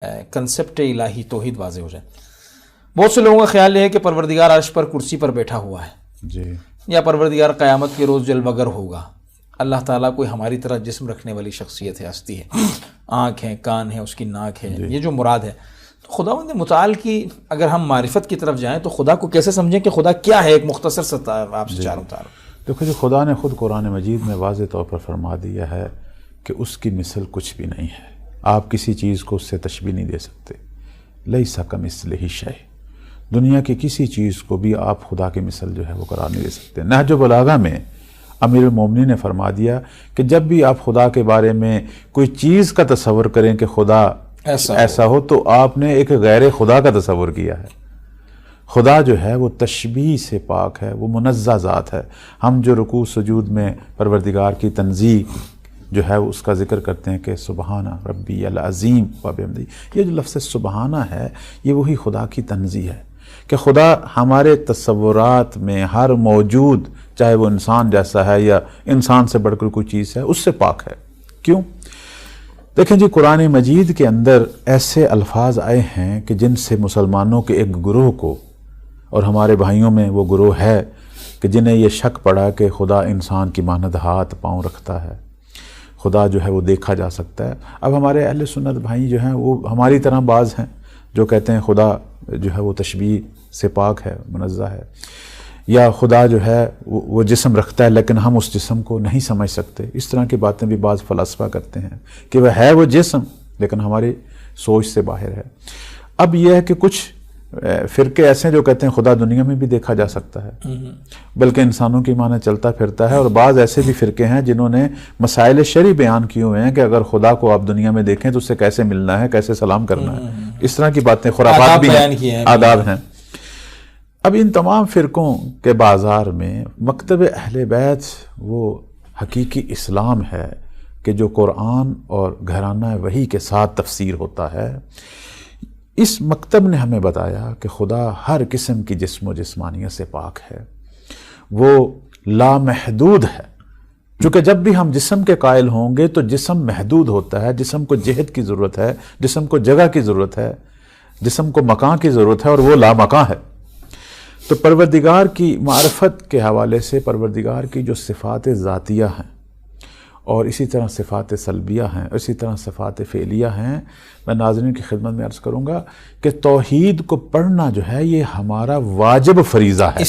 Concept الہی توحید واضح ہو جائے۔ بہت سے لوگوں کا خیال یہ ہے کہ پروردگار عرش پر کرسی پر بیٹھا ہوا ہے جی، یا پروردگار قیامت کے روز جلوہ گر ہوگا۔ اللہ تعالیٰ کوئی ہماری طرح جسم رکھنے والی شخصیت ہے، ہستی ہے، آنکھ ہے، کان ہے، اس کی ناک ہے، یہ جو مراد ہے۔ تو خداوند متعال کی اگر ہم معرفت کی طرف جائیں تو خدا کو کیسے سمجھیں کہ خدا کیا ہے؟ ایک مختصر سا آپ سے چاروں تعارف۔ دیکھو جی، خدا نے خود قرآن مجید میں واضح طور پر فرما دیا ہے کہ اس کی مثل کچھ بھی نہیں ہے۔ آپ کسی چیز کو اس سے تشبیہ نہیں دے سکتے۔ لیس کمثلہ شیء، دنیا کی کسی چیز کو بھی آپ خدا کی مثل جو ہے وہ قرار نہیں دے سکتے۔ نہج البلاغہ میں امیر المومنین نے فرما دیا کہ جب بھی آپ خدا کے بارے میں کوئی چیز کا تصور کریں کہ خدا ایسا ہو تو آپ نے ایک غیر خدا کا تصور کیا ہے۔ خدا جو ہے وہ تشبیہ سے پاک ہے، وہ منزہ ذات ہے۔ ہم جو رکوع سجود میں پروردگار کی تنزیہ جو ہے اس کا ذکر کرتے ہیں کہ سبحانہ ربی العظیم وبحمدہ، یہ جو لفظ سبحانہ ہے یہ وہی خدا کی تنزیہ ہے کہ خدا ہمارے تصورات میں ہر موجود، چاہے وہ انسان جیسا ہے یا انسان سے بڑھ کر کوئی چیز ہے، اس سے پاک ہے۔ کیوں؟ دیکھیں جی، قرآن مجید کے اندر ایسے الفاظ آئے ہیں کہ جن سے مسلمانوں کے ایک گروہ کو، اور ہمارے بھائیوں میں وہ گروہ ہے کہ جنہیں یہ شک پڑا کہ خدا انسان کی مانند ہاتھ پاؤں رکھتا ہے، خدا جو ہے وہ دیکھا جا سکتا ہے۔ اب ہمارے اہل سنت بھائی جو ہیں وہ ہماری طرح بعض ہیں جو کہتے ہیں خدا جو ہے وہ تشبیہ سے پاک ہے، منزہ ہے، یا خدا جو ہے وہ جسم رکھتا ہے لیکن ہم اس جسم کو نہیں سمجھ سکتے۔ اس طرح کی باتیں بھی بعض فلاسفہ کرتے ہیں کہ وہ ہے وہ جسم لیکن ہماری سوچ سے باہر ہے۔ اب یہ ہے کہ کچھ فرقے ایسے ہیں جو کہتے ہیں خدا دنیا میں بھی دیکھا جا سکتا ہے بلکہ انسانوں کی معنی چلتا پھرتا ہے، اور بعض ایسے بھی فرقے ہیں جنہوں نے مسائل شرعی بیان کیے ہوئے ہیں کہ اگر خدا کو آپ دنیا میں دیکھیں تو اس سے کیسے ملنا ہے، کیسے سلام کرنا ہے۔ اس طرح کی باتیں خرافات بھی ہیں، آداب ہیں۔ اب ان تمام فرقوں کے بازار میں مکتب اہل بیت وہ حقیقی اسلام ہے کہ جو قرآن اور گھرانہ وحی کے ساتھ تفسیر ہوتا ہے۔ اس مکتب نے ہمیں بتایا کہ خدا ہر قسم کی جسم و جسمانیت سے پاک ہے، وہ لامحدود ہے۔ چونکہ جب بھی ہم جسم کے قائل ہوں گے تو جسم محدود ہوتا ہے، جسم کو جہت کی ضرورت ہے، جسم کو جگہ کی ضرورت ہے، جسم کو مکان کی ضرورت ہے، اور وہ لامکاں ہے۔ تو پروردگار کی معرفت کے حوالے سے پروردگار کی جو صفات ذاتیہ ہیں اور اسی طرح صفات سلبیہ ہیں، اسی طرح صفات فعلیہ ہیں، میں ناظرین کی خدمت میں عرض کروں گا کہ توحید کو پڑھنا جو ہے یہ ہمارا واجب فریضہ ہے۔